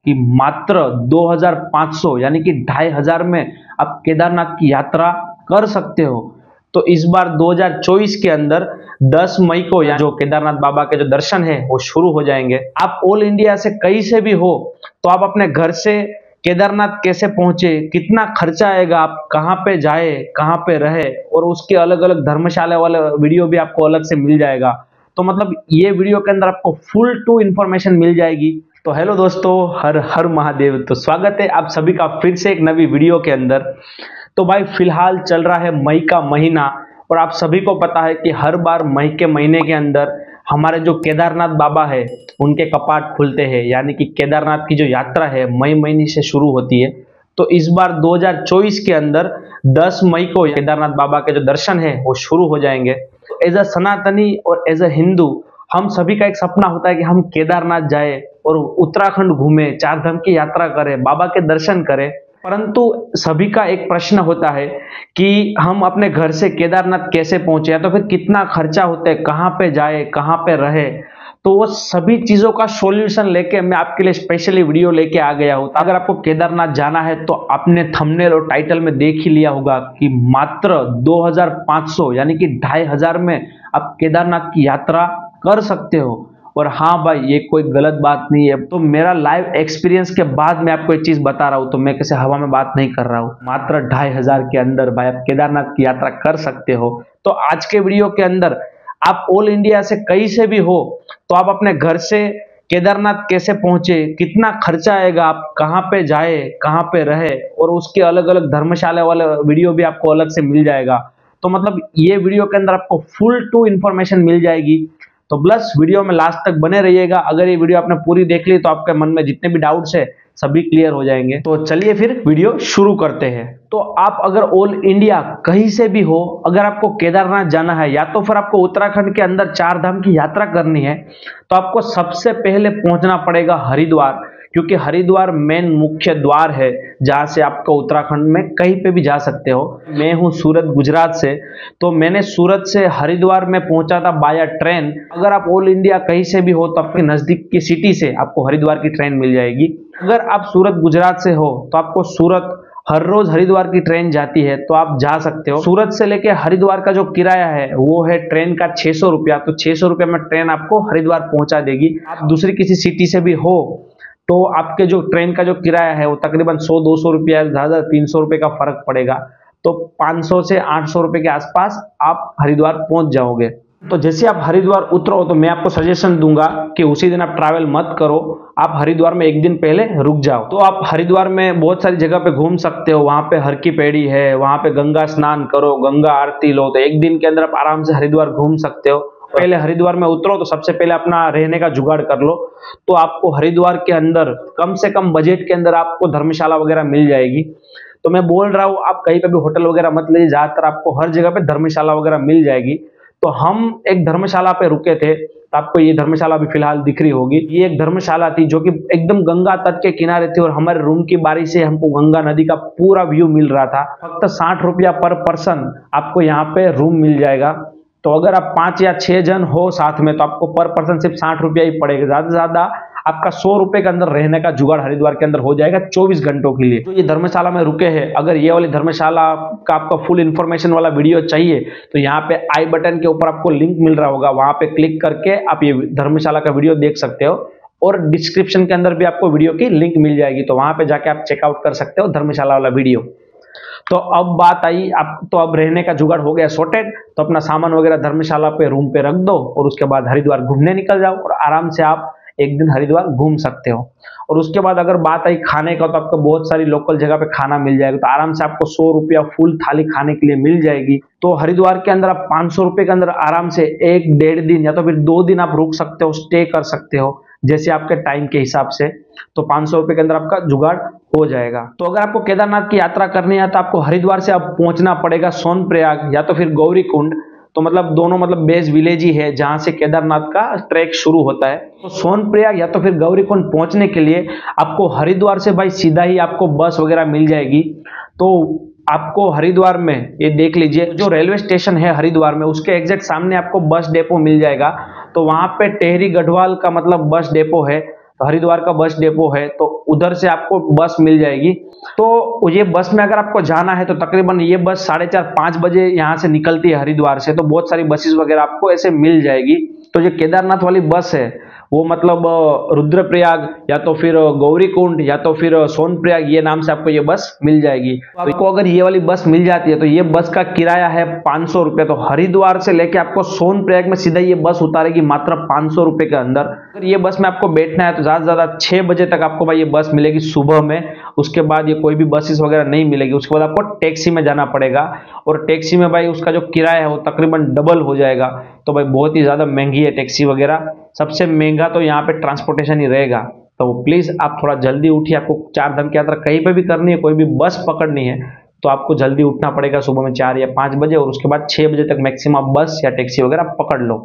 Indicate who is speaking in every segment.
Speaker 1: कि मात्र 2500 यानी कि 2500 में आप केदारनाथ की यात्रा कर सकते हो। तो इस बार 2024 के अंदर 10 मई को जो केदारनाथ बाबा के जो दर्शन है वो शुरू हो जाएंगे। आप ऑल इंडिया से कहीं से भी हो तो आप अपने घर से केदारनाथ कैसे पहुंचे, कितना खर्चा आएगा, आप कहाँ पे जाए, कहाँ पे रहे, और उसके अलग अलग धर्मशाला वाला वीडियो भी आपको अलग से मिल जाएगा। तो मतलब ये वीडियो के अंदर आपको फुल टू इंफॉर्मेशन मिल जाएगी। तो हेलो दोस्तों, हर हर महादेव। तो स्वागत है आप सभी का फिर से एक नवी वीडियो के अंदर। तो भाई फिलहाल चल रहा है मई का महीना, और आप सभी को पता है कि हर बार मई के महीने के अंदर हमारे जो केदारनाथ बाबा है उनके कपाट खुलते हैं, यानी कि केदारनाथ की जो यात्रा है मई महीने से शुरू होती है। तो इस बार 2024 के अंदर 10 मई को केदारनाथ बाबा के जो दर्शन है वो शुरू हो जाएंगे। एज अ सनातनी और एज अ हिंदू हम सभी का एक सपना होता है कि हम केदारनाथ जाए और उत्तराखंड घूमे, चार धाम की यात्रा करें, बाबा के दर्शन करें। परंतु सभी का एक प्रश्न होता है कि हम अपने घर से केदारनाथ कैसे पहुंचे, या तो फिर कितना खर्चा होता है, कहाँ पे जाए, कहाँ पे रहे। तो वो सभी चीजों का सॉल्यूशन लेके मैं आपके लिए स्पेशली वीडियो लेके आ गया हूं। अगर आपको केदारनाथ जाना है तो आपने थंबनेल और टाइटल में देख ही लिया होगा कि मात्र 2500 यानी कि 2500 में आप केदारनाथ की यात्रा कर सकते हो। और हाँ भाई, ये कोई गलत बात नहीं है। तो मेरा लाइव एक्सपीरियंस के बाद मैं आपको एक चीज बता रहा हूँ, तो मैं किसी हवा में बात नहीं कर रहा हूँ। मात्र 2500 के अंदर भाई आप केदारनाथ की यात्रा कर सकते हो। तो आज के वीडियो के अंदर आप ऑल इंडिया से कहीं से भी हो तो आप अपने घर से केदारनाथ कैसे पहुंचे, कितना खर्चा आएगा, आप कहाँ पे जाए, कहाँ पे रहे, और उसके अलग अलग धर्मशाला वाला वीडियो भी आपको अलग से मिल जाएगा। तो मतलब ये वीडियो के अंदर आपको फुल टू इंफॉर्मेशन मिल जाएगी। तो बस वीडियो में लास्ट तक बने रहिएगा। अगर ये वीडियो आपने पूरी देख ली तो आपके मन में जितने भी डाउट्स है सभी क्लियर हो जाएंगे। तो चलिए फिर वीडियो शुरू करते हैं। तो आप अगर ऑल इंडिया कहीं से भी हो, अगर आपको केदारनाथ जाना है या तो फिर आपको उत्तराखंड के अंदर चार धाम की यात्रा करनी है, तो आपको सबसे पहले पहुंचना पड़ेगा हरिद्वार, क्योंकि हरिद्वार मेन मुख्य द्वार है जहां से आपको उत्तराखंड में कहीं पे भी जा सकते हो। मैं हूं सूरत गुजरात से, तो मैंने सूरत से हरिद्वार में पहुंचा था बाया ट्रेन। अगर आप ऑल इंडिया कहीं से भी हो तो आपके नजदीक की सिटी से आपको हरिद्वार की ट्रेन मिल जाएगी। अगर आप सूरत गुजरात से हो तो आपको सूरत हर रोज हरिद्वार की ट्रेन जाती है, तो आप जा सकते हो। सूरत से लेके हरिद्वार का जो किराया है वो है ट्रेन का 600 रुपया। तो 600 रुपया में ट्रेन आपको हरिद्वार पहुंचा देगी। आप दूसरी किसी सिटी से भी हो तो आपके जो ट्रेन का जो किराया है वो तकरीबन 100-200 रुपया, ज्यादा 300 रुपये का फर्क पड़ेगा। तो 500 से 800 रुपये के आसपास आप हरिद्वार पहुंच जाओगे। तो जैसे आप हरिद्वार उतरो तो मैं आपको सजेशन दूंगा कि उसी दिन आप ट्रैवल मत करो, आप हरिद्वार में एक दिन पहले रुक जाओ। तो आप हरिद्वार में बहुत सारी जगह पे घूम सकते हो। वहां पे हर की पेड़ी है, वहां पे गंगा स्नान करो, गंगा आरती लो। तो एक दिन के अंदर आप आराम से हरिद्वार घूम सकते हो। पहले हरिद्वार में उतरो तो सबसे पहले अपना रहने का जुगाड़ कर लो। तो आपको हरिद्वार के अंदर कम से कम बजट के अंदर आपको धर्मशाला वगैरह मिल जाएगी। तो मैं बोल रहा हूँ आप कहीं पे भी होटल वगैरह मत लीजिए, ज्यादातर आपको हर जगह पे धर्मशाला वगैरह मिल जाएगी। तो हम एक धर्मशाला पे रुके थे, तो आपको ये धर्मशाला भी फिलहाल दिख रही होगी। ये एक धर्मशाला थी जो कि एकदम गंगा तट के किनारे थी, और हमारे रूम की बारी से हमको गंगा नदी का पूरा व्यू मिल रहा था। फक्त 60 रुपया पर पर्सन आपको यहाँ पे रूम मिल जाएगा। तो अगर आप 5 या 6 जन हो साथ में तो आपको पर पर्सन सिर्फ 60 रुपया ही पड़ेगा। ज्यादा से ज्यादा आपका 100 रुपए के अंदर रहने का जुगाड़ हरिद्वार के अंदर हो जाएगा 24 घंटों के लिए। तो ये धर्मशाला में रुके हैं, अगर ये वाली धर्मशाला का आपका फुल इंफॉर्मेशन वाला वीडियो चाहिए तो यहाँ पे आई बटन के ऊपर आपको लिंक मिल रहा होगा, वहां पे क्लिक करके आप ये धर्मशाला का वीडियो देख सकते हो। और डिस्क्रिप्शन के अंदर भी आपको वीडियो की लिंक मिल जाएगी, तो वहां पे जाके आप चेकआउट कर सकते हो धर्मशाला वाला वीडियो। तो अब बात आई, अब रहने का जुगाड़ हो गया सॉर्टेड। तो अपना सामान वगैरह धर्मशाला पे रूम पे रख दो और उसके बाद हरिद्वार घूमने निकल जाओ, और आराम से आप एक दिन हरिद्वार घूम सकते हो। और उसके बाद अगर बात आई खाने का, तो आपको बहुत सारी लोकल जगह पे खाना मिल जाएगा। तो आराम से आपको 100 रुपया फुल थाली खाने के लिए मिल जाएगी। तो हरिद्वार के अंदर आप 500 रुपये के अंदर आराम से 1-1.5 दिन या तो फिर 2 दिन आप रुक सकते हो, स्टे कर सकते हो जैसे आपके टाइम के हिसाब से। तो 500 रुपये के अंदर आपका जुगाड़ हो जाएगा। तो अगर आपको केदारनाथ की यात्रा करनी है तो आपको हरिद्वार से अब पहुंचना पड़ेगा सोनप्रयाग या तो फिर गौरी कुंड। तो मतलब दोनों मतलब बेस विलेज ही है जहां से केदारनाथ का ट्रैक शुरू होता है। तो सोनप्रयाग या तो फिर गौरीकुंड पहुंचने के लिए आपको हरिद्वार से भाई सीधा ही आपको बस वगैरह मिल जाएगी। तो आपको हरिद्वार में ये देख लीजिए, जो रेलवे स्टेशन है हरिद्वार में उसके एग्जैक्ट सामने आपको बस डेपो मिल जाएगा। तो वहां पे टेहरी गढ़वाल का मतलब बस डेपो है। तो हरिद्वार का बस डिपो है, तो उधर से आपको बस मिल जाएगी। तो ये बस में अगर आपको जाना है तो तकरीबन ये बस 4:30-5 बजे यहाँ से निकलती है हरिद्वार से, तो बहुत सारी बसेस वगैरह आपको ऐसे मिल जाएगी। तो ये केदारनाथ वाली बस है वो मतलब रुद्रप्रयाग या तो फिर गौरीकुंड या तो फिर सोनप्रयाग, ये नाम से आपको ये बस मिल जाएगी। तो आपको अगर ये वाली बस मिल जाती है तो ये बस का किराया है 500 रुपये। तो हरिद्वार से लेके आपको सोनप्रयाग में सीधा ये बस उतारेगी मात्र 500 रुपये के अंदर। अगर ये बस में आपको बैठना है तो ज्यादा से ज्यादा 6 बजे तक आपको भाई ये बस मिलेगी सुबह में। उसके बाद ये कोई भी बसेस वगैरह नहीं मिलेगी। उसके बाद आपको टैक्सी में जाना पड़ेगा, और टैक्सी में भाई उसका जो किराया है वो तकरीबन डबल हो जाएगा। तो भाई बहुत ही ज्यादा महंगी है टैक्सी वगैरह। सबसे महंगा तो यहाँ पे ट्रांसपोर्टेशन ही रहेगा। तो प्लीज आप थोड़ा जल्दी उठिए, आपको 4 धाम की यात्रा कहीं पे भी करनी है, कोई भी बस पकड़नी है तो आपको जल्दी उठना पड़ेगा सुबह में 4 या 5 बजे, और उसके बाद 6 बजे तक मैक्सिमम बस या टैक्सी वगैरह पकड़ लो।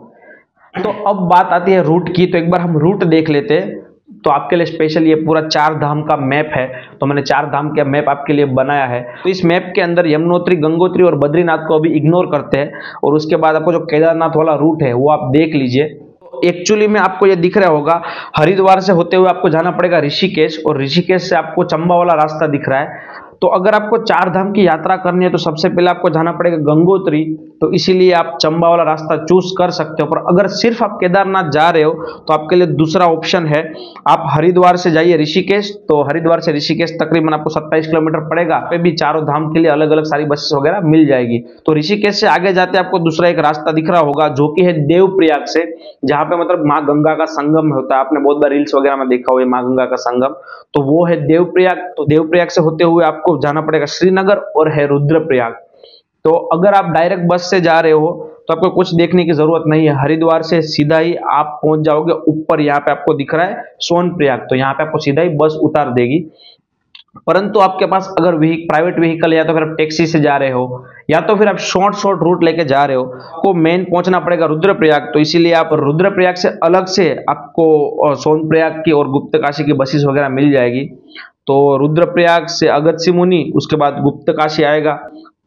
Speaker 1: तो अब बात आती है रूट की, तो एक बार हम रूट देख लेते हैं। तो आपके लिए स्पेशल ये पूरा 4 धाम का मैप है, तो मैंने 4 धाम का मैप आपके लिए बनाया है। तो इस मैप के अंदर यमुनोत्री, गंगोत्री और बद्रीनाथ को अभी इग्नोर करते हैं, और उसके बाद आपको जो केदारनाथ वाला रूट है वो आप देख लीजिए। एक्चुअली में आपको ये दिख रहा होगा, हरिद्वार से होते हुए आपको जाना पड़ेगा ऋषिकेश, और ऋषिकेश से आपको चंबा वाला रास्ता दिख रहा है। तो अगर आपको 4 धाम की यात्रा करनी है तो सबसे पहले आपको जाना पड़ेगा गंगोत्री, तो इसीलिए आप चंबा वाला रास्ता चूज कर सकते हो। पर अगर सिर्फ आप केदारनाथ जा रहे हो तो आपके लिए दूसरा ऑप्शन है, आप हरिद्वार से जाइए ऋषिकेश। तो हरिद्वार से ऋषिकेश तकरीबन आपको 27 किलोमीटर पड़ेगा। पे भी चारों धाम के लिए अलग अलग सारी बसेस वगैरह मिल जाएगी। तो ऋषिकेश से आगे जाते आपको दूसरा एक रास्ता दिख रहा होगा जो कि है देवप्रयाग से, जहां पे मतलब माँ गंगा का संगम होता है। आपने बहुत बार रील्स वगैरह में देखा हुआ माँ गंगा का संगम, तो वो है देवप्रयाग। तो देवप्रयाग से होते हुए आपको जाना पड़ेगा श्रीनगर और है रुद्रप्रयाग। तो अगर आप डायरेक्ट बस से जा रहे हो तो आपको कुछ देखने की जरूरत नहीं है, हरिद्वार से सीधा ही आप पहुंच जाओगे ऊपर। यहाँ पे आपको दिख रहा है सोनप्रयाग, तो यहाँ पे आपको सीधा ही बस उतार देगी। परंतु आपके पास अगर प्राइवेट व्हीकल या तो फिर आप टैक्सी से जा रहे हो या तो फिर आप शॉर्ट रूट लेके जा रहे हो, आपको मेन पहुंचना पड़ेगा रुद्रप्रयाग। तो इसीलिए आप रुद्रप्रयाग से अलग से आपको सोनप्रयाग की और गुप्तकाशी की बसेस वगैरह मिल जाएगी। तो रुद्रप्रयाग से अगस्त्य मुनि, उसके बाद गुप्तकाशी आएगा।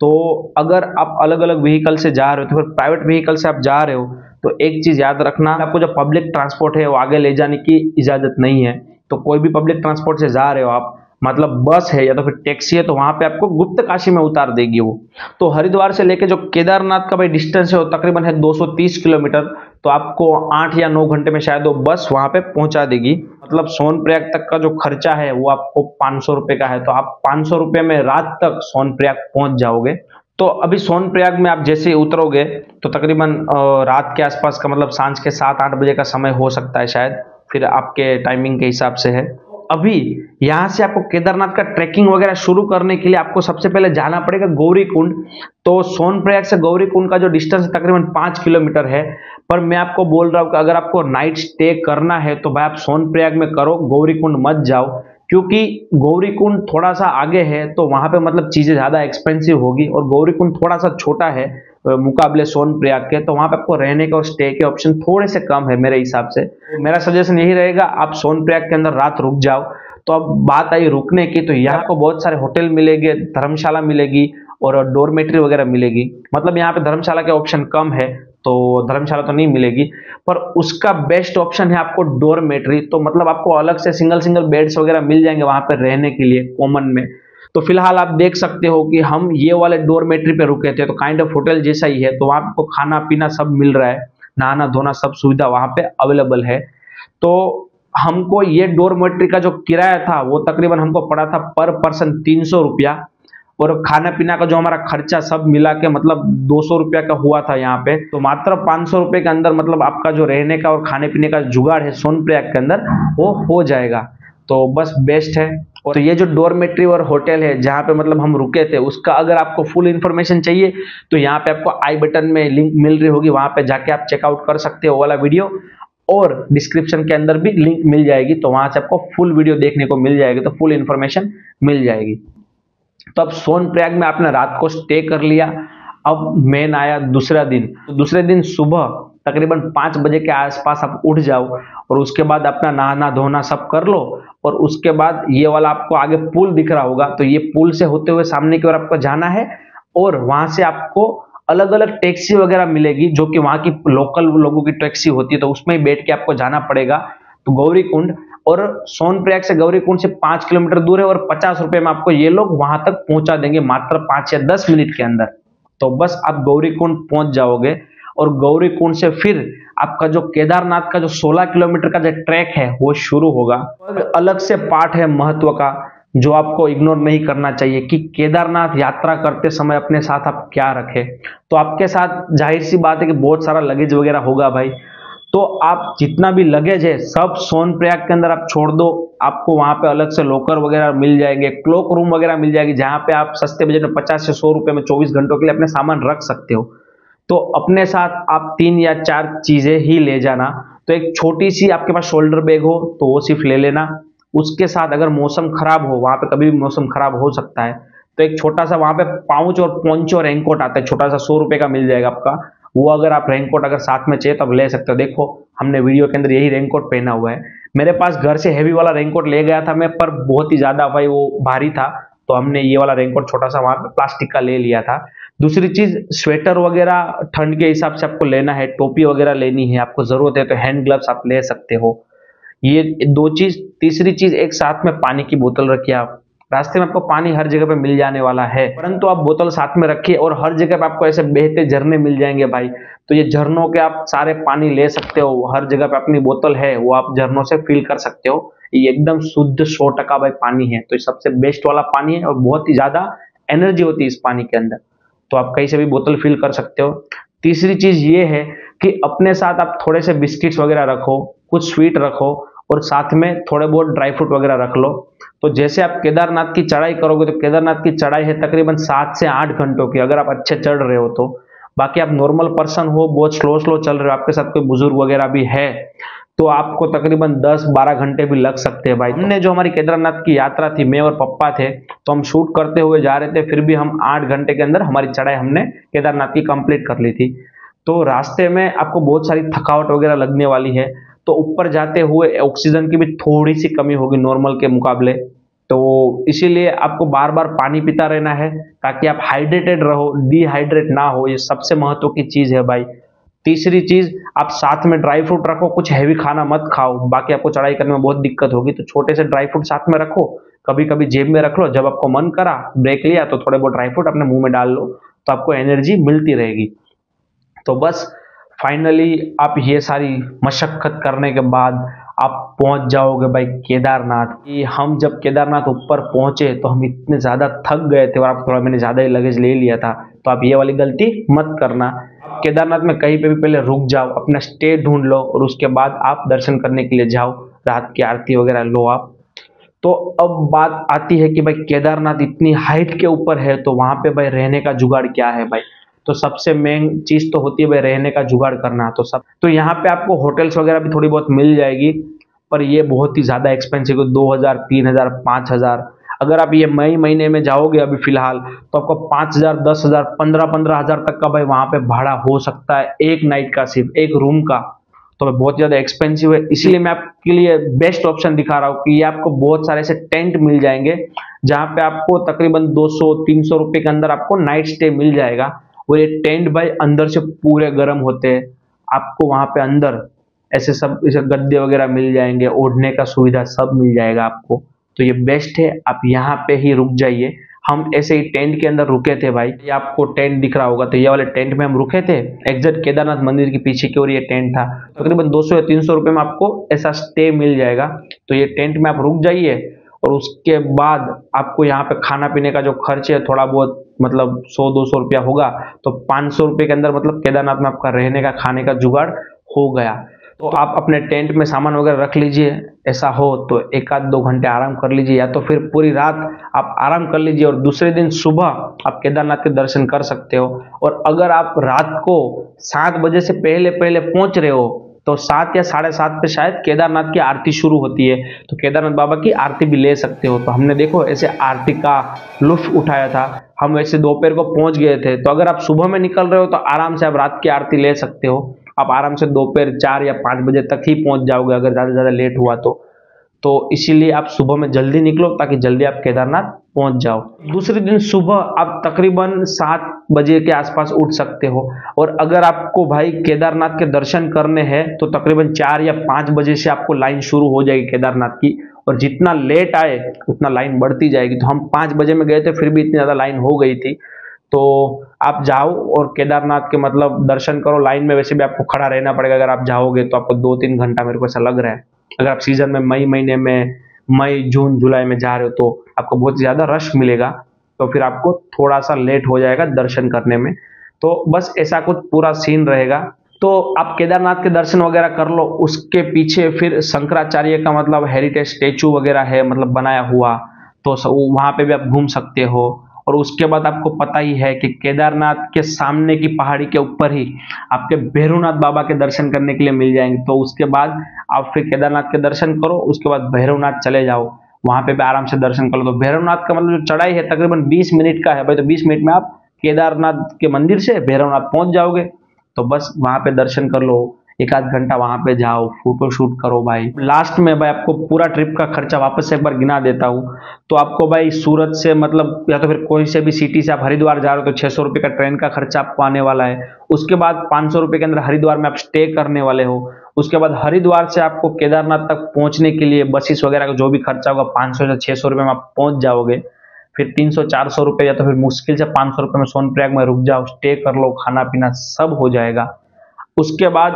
Speaker 1: तो अगर आप अलग अलग व्हीकल से जा रहे हो तो फिर प्राइवेट व्हीकल से आप जा रहे हो तो एक चीज याद रखना, आपको जो पब्लिक ट्रांसपोर्ट है वो आगे ले जाने की इजाजत नहीं है। तो कोई भी पब्लिक ट्रांसपोर्ट से जा रहे हो आप, मतलब बस है या तो फिर टैक्सी है, तो वहां पे आपको गुप्तकाशी में उतार देगी वो। तो हरिद्वार से लेके जो केदारनाथ का भाई डिस्टेंस है वो तकरीबन है 230 किलोमीटर। तो आपको 8 या 9 घंटे में शायद वो बस वहां पे पहुंचा देगी। मतलब सोनप्रयाग तक का जो खर्चा है वो आपको 500 रुपए का है। तो आप 500 रुपए में रात तक सोनप्रयाग पहुंच जाओगे। तो अभी सोनप्रयाग में आप जैसे ही उतरोगे तो तकरीबन रात के आसपास का, मतलब सांझ के 7-8 बजे का समय हो सकता है शायद, फिर आपके टाइमिंग के हिसाब से है। अभी यहां से आपको केदारनाथ का ट्रैकिंग वगैरह शुरू करने के लिए आपको सबसे पहले जाना पड़ेगा गौरीकुंड। तो सोनप्रयाग से गौरीकुंड का जो डिस्टेंस तकरीबन 5 किलोमीटर है। पर मैं आपको बोल रहा हूं कि अगर आपको नाइट स्टे करना है तो भाई आप सोनप्रयाग में करो, गौरीकुंड मत जाओ, क्योंकि गौरीकुंड थोड़ा सा आगे है तो वहां पे मतलब चीजें ज्यादा एक्सपेंसिव होगी, और गौरीकुंड थोड़ा सा छोटा है मुकाबले सोनप्रयाग के। तो वहां पे आपको रहने के और स्टे के ऑप्शन थोड़े से कम है मेरे हिसाब से। मेरा सजेशन यही रहेगा आप सोनप्रयाग के अंदर रात रुक जाओ। तो अब बात आई रुकने की, तो यहाँ को बहुत सारे होटल मिलेंगे, धर्मशाला मिलेगी और डोरमेट्री वगैरह मिलेगी। मतलब यहाँ पे धर्मशाला के ऑप्शन कम है तो धर्मशाला तो नहीं मिलेगी, पर उसका बेस्ट ऑप्शन है आपको डोरमेट्री। तो मतलब आपको अलग से सिंगल बेड्स वगैरह मिल जाएंगे वहां पर रहने के लिए कॉमन में। तो फिलहाल आप देख सकते हो कि हम ये वाले डोरमेट्री पे रुके थे, तो काइंड ऑफ होटल जैसा ही है। तो वहां आपको खाना पीना सब मिल रहा है, नहाना धोना सब सुविधा वहां पे अवेलेबल है। तो हमको ये डोरमेट्री का जो किराया था वो तकरीबन हमको पड़ा था पर पर्सन 300 रुपया, और खाना पीना का जो हमारा खर्चा सब मिला के मतलब 200 रुपया का हुआ था यहाँ पे। तो मात्र 500 रुपए के अंदर मतलब आपका जो रहने का और खाने पीने का जुगाड़ है सोनप्रयाग के अंदर वो हो जाएगा। तो बस बेस्ट है। और तो ये जो डोरमेट्री और होटल है जहाँ पे मतलब हम रुके थे, उसका अगर आपको फुल इन्फॉर्मेशन चाहिए तो यहाँ पे आपको आई बटन में लिंक मिल रही होगी, वहां पे जाके आप चेकआउट कर सकते हो वाला वीडियो, और डिस्क्रिप्शन के अंदर भी लिंक मिल जाएगी। तो वहां से आपको फुल वीडियो देखने को मिल जाएगी, तो फुल इन्फॉर्मेशन मिल जाएगी। तो अब सोनप्रयाग में आपने रात को स्टे कर लिया। अब मेन आया दूसरा दिन। तो दूसरे दिन सुबह तकरीबन 5 बजे के आसपास आप उठ जाओ, और उसके बाद अपना नहाना धोना सब कर लो। और उसके बाद ये वाला आपको आगे पुल दिख रहा होगा, तो ये पुल से होते हुए सामने की ओर आपको जाना है, और वहां से आपको अलग अलग टैक्सी वगैरह मिलेगी जो कि वहां की लोकल लोगों की टैक्सी होती है, तो उसमें बैठ के आपको जाना पड़ेगा तो गौरीकुंड। और सोनप्रयाग से गौरीकुंड से 5 किलोमीटर दूर है और 50 रुपए में आपको ये लोग वहां तक पहुंचा देंगे मात्र 5 या 10 मिनट के अंदर। तो बस आप गौरीकुंड पहुंच जाओगे और गौरीकुंड से फिर आपका जो केदारनाथ का जो 16 किलोमीटर का जो ट्रैक है वो शुरू होगा। अलग से पार्ट है महत्व का जो आपको इग्नोर नहीं करना चाहिए कि केदारनाथ यात्रा करते समय अपने साथ आप क्या रखें। तो आपके साथ जाहिर सी बात है कि बहुत सारा लगेज वगैरह होगा भाई, तो आप जितना भी लगेज है सब सोनप्रयाग के अंदर आप छोड़ दो। आपको वहां पे अलग से लॉकर वगैरह मिल जाएंगे, क्लोक रूम वगैरह मिल जाएगी जहां पे आप सस्ते बजट में 50 से 100 रुपए में 24 घंटों के लिए अपने सामान रख सकते हो। तो अपने साथ आप 3 या 4 चीजें ही ले जाना। तो एक छोटी सी आपके पास शोल्डर बैग हो तो वो सिर्फ ले लेना। उसके साथ अगर मौसम खराब हो, वहां पे कभी भी मौसम खराब हो सकता है, तो एक छोटा सा वहां पे पाउच और पोंचो रेनकोट आता है, छोटा सा 100 रुपए का मिल जाएगा आपका। वो अगर आप रेनकोट अगर साथ में चाहिए तो आप ले सकते हो। देखो हमने वीडियो के अंदर यही रेनकोट पहना हुआ है। मेरे पास घर से हेवी वाला रेनकोट ले गया था मैं, पर बहुत ही ज्यादा भाई वो भारी था, तो हमने ये वाला रेनकोट छोटा सा वहां पे प्लास्टिक का ले लिया था। दूसरी चीज स्वेटर वगैरह ठंड के हिसाब से आपको लेना है, टोपी वगैरह लेनी है, आपको जरूरत है तो हैंड ग्लव्स आप ले सकते हो। ये 2 चीज। तीसरी चीज एक साथ में पानी की बोतल रखिए आप। रास्ते में आपको पानी हर जगह पे मिल जाने वाला है, परंतु आप बोतल साथ में रखिए। और हर जगह पे आपको ऐसे बहते झरने मिल जाएंगे भाई, तो ये झरनों के आप सारे पानी ले सकते हो। हर जगह पे अपनी बोतल है वो आप झरनों से फिल कर सकते हो। ये एकदम शुद्ध 100% भाई पानी है, तो ये सबसे बेस्ट वाला पानी है और बहुत ही ज्यादा एनर्जी होती है इस पानी के अंदर, तो आप कहीं से भी बोतल फिल कर सकते हो। तीसरी चीज ये है कि अपने साथ आप थोड़े से बिस्किट्स वगैरह रखो, कुछ स्वीट रखो और साथ में थोड़े बहुत ड्राई फ्रूट वगैरह रख लो। तो जैसे आप केदारनाथ की चढ़ाई करोगे, तो केदारनाथ की चढ़ाई है तकरीबन 7 से 8 घंटों की, अगर आप अच्छे चढ़ रहे हो तो। बाकी आप नॉर्मल पर्सन हो, बहुत स्लो स्लो चल रहे हो, आपके साथ कोई बुजुर्ग वगैरह भी है, तो आपको तकरीबन 10-12 घंटे भी लग सकते हैं भाई। हमने जो हमारी केदारनाथ की यात्रा थी, मैं और पप्पा थे, तो हम शूट करते हुए जा रहे थे, फिर भी हम 8 घंटे के अंदर हमारी चढ़ाई हमने केदारनाथ की कंप्लीट कर ली थी। तो रास्ते में आपको बहुत सारी थकावट वगैरह लगने वाली है, तो ऊपर जाते हुए ऑक्सीजन की भी थोड़ी सी कमी होगी नॉर्मल के मुकाबले, तो इसीलिए आपको बार बार पानी पीता रहना है ताकि आप हाइड्रेटेड रहो, डिहाइड्रेट ना हो। ये सबसे महत्व की चीज है भाई। तीसरी चीज, आप साथ में ड्राई फ्रूट रखो, कुछ हैवी खाना मत खाओ, बाकी आपको चढ़ाई करने में बहुत दिक्कत होगी, तो छोटे से ड्राई फ्रूट साथ में रखो, कभी कभी जेब में रख लो, जब आपको मन करा ब्रेक लिया तो थोड़े बहुत ड्राई फ्रूट अपने मुंह में डाल लो, तो आपको एनर्जी मिलती रहेगी। तो बस फाइनली आप ये सारी मशक्कत करने के बाद आप पहुंच जाओगे भाई केदारनाथ। कि हम जब केदारनाथ ऊपर पहुंचे तो हम इतने ज्यादा थक गए थे और आप थोड़ा मैंने ज्यादा ही लगेज ले लिया था, तो आप ये वाली गलती मत करना। आप केदारनाथ में कहीं पे भी पहले रुक जाओ, अपना स्टे ढूंढ लो और उसके बाद आप दर्शन करने के लिए जाओ, रात की आरती वगैरह लो आप। तो अब बात आती है कि भाई केदारनाथ इतनी हाइट के ऊपर है, तो वहां पे भाई रहने का जुगाड़ क्या है भाई। तो सबसे मेन चीज तो होती है भाई रहने का जुगाड़ करना। तो यहाँ पे आपको होटल्स वगैरह भी थोड़ी बहुत मिल जाएगी, पर ये बहुत ही ज्यादा एक्सपेंसिव है, 2000, 3000, 5000। अगर आप ये मई महीने में जाओगे अभी फिलहाल, तो आपको 5000, 10,000, 15,000 तक का भाई वहां पे भाड़ा हो सकता है एक नाइट का, सिर्फ एक रूम का। तो बहुत ज्यादा एक्सपेंसिव है, इसीलिए मैं आपके लिए बेस्ट ऑप्शन दिखा रहा हूँ कि ये आपको बहुत सारे ऐसे टेंट मिल जाएंगे जहां पे आपको तकरीबन 200-300 रुपए के अंदर आपको नाइट स्टे मिल जाएगा। और ये टेंट भाई अंदर से पूरे गर्म होते हैं, आपको वहां पे अंदर ऐसे सब ऐसे गद्दे वगैरह मिल जाएंगे, ओढ़ने का सुविधा सब मिल जाएगा आपको। तो ये बेस्ट है, आप यहाँ पे ही रुक जाइए। हम ऐसे ही टेंट के अंदर रुके थे भाई, ये आपको टेंट दिख रहा होगा, तो ये वाले टेंट में हम रुके थे। एग्जैक्ट केदारनाथ मंदिर के पीछे की ओर ये टेंट था। तकरीबन 200 या 300 रुपए में आपको ऐसा स्टे मिल जाएगा। तो ये टेंट में आप रुक जाइए और उसके बाद आपको यहाँ पे खाना पीने का जो खर्च है थोड़ा बहुत मतलब 100-200 रुपया होगा, तो 500 रुपये के अंदर मतलब केदारनाथ में आपका रहने का खाने का जुगाड़ हो गया। तो आप अपने टेंट में सामान वगैरह रख लीजिए, ऐसा हो तो 1-2 घंटे आराम कर लीजिए, या तो फिर पूरी रात आप आराम कर लीजिए और दूसरे दिन सुबह आप केदारनाथ के दर्शन कर सकते हो। और अगर आप रात को 7 बजे से पहले पहले पहुंच रहे हो, तो 7 या 7:30 पे शायद केदारनाथ की आरती शुरू होती है, तो केदारनाथ बाबा की आरती भी ले सकते हो। तो हमने देखो ऐसे आरती का लुत्फ उठाया था, हम ऐसे दोपहर को पहुंच गए थे। तो अगर आप सुबह में निकल रहे हो तो आराम से आप रात की आरती ले सकते हो, आप आराम से दोपहर 4 या 5 बजे तक ही पहुंच जाओगे अगर ज्यादा लेट हुआ तो। तो इसीलिए आप सुबह में जल्दी निकलो ताकि जल्दी आप केदारनाथ पहुंच जाओ। दूसरे दिन सुबह आप तकरीबन 7 बजे के आसपास उठ सकते हो, और अगर आपको भाई केदारनाथ के दर्शन करने हैं तो तकरीबन 4 या 5 बजे से आपको लाइन शुरू हो जाएगी केदारनाथ की, और जितना लेट आए उतना लाइन बढ़ती जाएगी। तो हम 5 बजे में गए थे, फिर भी इतनी ज़्यादा लाइन हो गई थी। तो आप जाओ और केदारनाथ के मतलब दर्शन करो। लाइन में वैसे भी आपको खड़ा रहना पड़ेगा, अगर आप जाओगे तो आपको 2-3 घंटा, मेरे को ऐसा लग रहा है। अगर आप सीजन में मई महीने में, मई जून जुलाई में जा रहे हो तो आपको बहुत ज़्यादा रश मिलेगा, तो फिर आपको थोड़ा सा लेट हो जाएगा दर्शन करने में। तो बस ऐसा कुछ पूरा सीन रहेगा। तो आप केदारनाथ के दर्शन वगैरह कर लो। उसके पीछे फिर शंकराचार्य का मतलब हेरिटेज स्टेचू वगैरह है, मतलब बनाया हुआ, तो वहां पे भी आप घूम सकते हो। और उसके बाद आपको पता ही है कि केदारनाथ के सामने की पहाड़ी के ऊपर ही आपके भैरवनाथ बाबा के दर्शन करने के लिए मिल जाएंगे। तो उसके बाद आप फिर केदारनाथ के दर्शन करो, उसके बाद भैरवनाथ चले जाओ, वहां पे भी आराम से दर्शन कर लो। तो भैरवनाथ का मतलब जो चढ़ाई है तकरीबन 20 मिनट का है भाई, तो 20 मिनट में आप केदारनाथ के मंदिर से भैरवनाथ पहुंच जाओगे। तो बस वहां पे दर्शन कर लो, 1 आध घंटा वहां पे जाओ, फोटो शूट करो भाई। लास्ट में भाई आपको पूरा ट्रिप का खर्चा वापस से एक बार गिना देता हूँ। तो आपको भाई सूरत से मतलब या तो फिर कोई से भी सिटी से आप हरिद्वार जा रहे हो तो 600 रुपये का ट्रेन का खर्चा आपको आने वाला है। उसके बाद 500 रुपये के अंदर हरिद्वार में आप स्टे करने वाले हो। उसके बाद हरिद्वार से आपको केदारनाथ तक पहुंचने के लिए बसेस वगैरह का जो भी खर्चा होगा 500 से 600 रुपये में आप पहुंच जाओगे। फिर 300-400 रुपये या तो फिर मुश्किल से 500 रुपये में सोनप्रयाग में रुक जाओ, स्टे कर लो, खाना पीना सब हो जाएगा। उसके बाद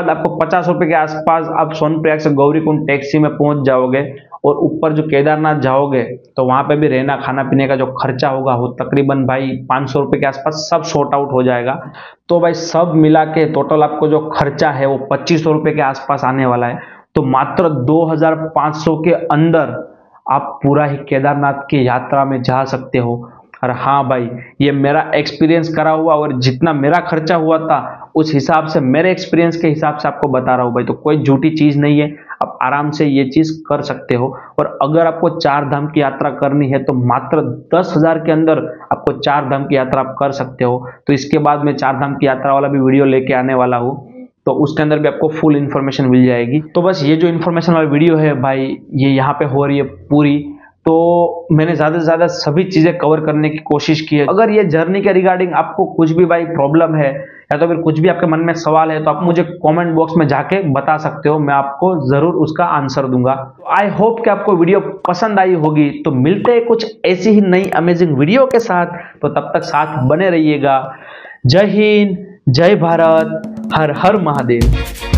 Speaker 1: आपको 50 रुपए के आसपास आप सोनप्रयाग से गौरीकुंड टैक्सी में पहुंच जाओगे। और ऊपर जो केदारनाथ जाओगे तो वहां पे भी रहना खाना पीने का जो खर्चा होगा वो तकरीबन भाई 500 रुपए के आसपास सब सॉर्ट आउट हो जाएगा। तो भाई सब मिला के टोटल आपको जो खर्चा है वो 2500 रुपए के आसपास आने वाला है। तो मात्र 2500 के अंदर आप पूरा ही केदारनाथ की यात्रा में जा सकते हो। और हाँ भाई, ये मेरा एक्सपीरियंस करा हुआ और जितना मेरा खर्चा हुआ था उस हिसाब से, मेरे एक्सपीरियंस के हिसाब से आपको बता रहा हूँ भाई। तो कोई झूठी चीज नहीं है, आप आराम से ये चीज कर सकते हो। और अगर आपको 4 धाम की यात्रा करनी है तो मात्र 10,000 के अंदर आपको 4 धाम की यात्रा आप कर सकते हो। तो इसके बाद मैं 4 धाम की यात्रा वाला भी वीडियो लेके आने वाला हूँ, तो उसके अंदर भी आपको फुल इन्फॉर्मेशन मिल जाएगी। तो बस ये जो इन्फॉर्मेशन वाली वीडियो है भाई, ये यहाँ पे हो रही है पूरी। तो मैंने ज्यादा से ज्यादा सभी चीजें कवर करने की कोशिश की है। अगर ये जर्नी के रिगार्डिंग आपको कुछ भी भाई प्रॉब्लम है या तो फिर कुछ भी आपके मन में सवाल है तो आप मुझे कमेंट बॉक्स में जाके बता सकते हो, मैं आपको जरूर उसका आंसर दूंगा। तो आई होप कि आपको वीडियो पसंद आई होगी। तो मिलते हैं कुछ ऐसी ही नई अमेजिंग वीडियो के साथ, तो तब तक साथ बने रहिएगा। जय हिंद, जय भारत, हर हर महादेव।